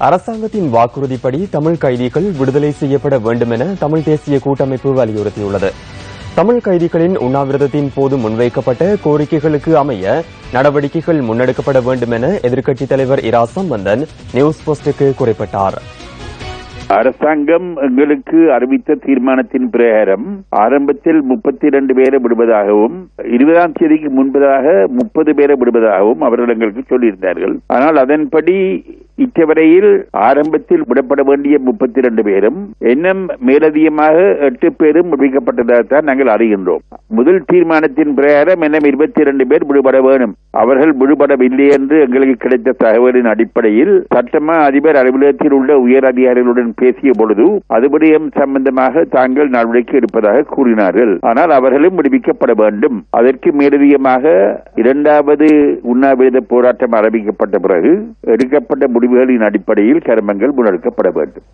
அரசாங்கத்தின் வாக்குறுதிப்படி தமிழ் கைதிகள் விடுதலை செய்யப்பட வேண்டும் என தமிழ் தேசிய கூட்டமைப்பு வலியுறுத்தியுள்ளது. தமிழ் கைதிகளின் உண்ணாவிரதத்தின் போது முன்வைக்கப்பட்ட கோரிக்கைகளுக்கு அமைய நடவடிக்கைகள் முன்னெடுக்கப்பட வேண்டும் என எதிர்க்கட்சித் தலைவர் இரா சம்பந்தன் நியூஸ் போஸ்டுக்கு குறிப்பிட்டார். அரசாங்கம் எங்களுக்கு அறிவித்த தீர்மானத்தின் பிரகாரம் ஆரம்பத்தில் 32 பேரை விடுவதாகவும் 20ஆம் தேதிக்கு முன்பதாக 30 பேரை விடுவதாகவும் அவர்கள் எங்களுக்கு சொல்லியிருந்தார்கள். ஆனால் அதன்படி இச்சவரையில் ஆரம்பத்தில் விடப்பட வேண்டிய 32 பேரும் இன்னும் மேலதிகமாக 8 பேரும் விடுவிக்கப்பட்டதாகத்தான் நாங்கள் அறிகின்றோம். முதல் தீர்மானத்தின் பிரகாரம் இன்னும் 22 பேர் விடுபட வேண்டும். அவர்கள் விடுபடவில்லை என்று எங்களுக்கு கிடைத்த தகவலின் அடிப்படையில் சட்டமா அதிபர் அலுவலகத்தில் உள்ள உயர் அதிகாரிகளுடன் பேசிய பொழுது அது விடயம் சம்பந்தமாக தாங்கள் நடவடிக்கை எடுப்பதாக கூறினார்கள். ஆனால் அவர்களும் விடுவிக்கப்பட வேண்டும். அதற்கு மேலதிகமாக 2வது உண்ணாவிரத போராட்டம் ஆரம்பிக்கப்பட்ட பிறகு எடுக்கப்பட்ட முடிவுகளின் அடிப்படையில் கருமங்கள் முன்னெடுக்கப்பட வேண்டும்.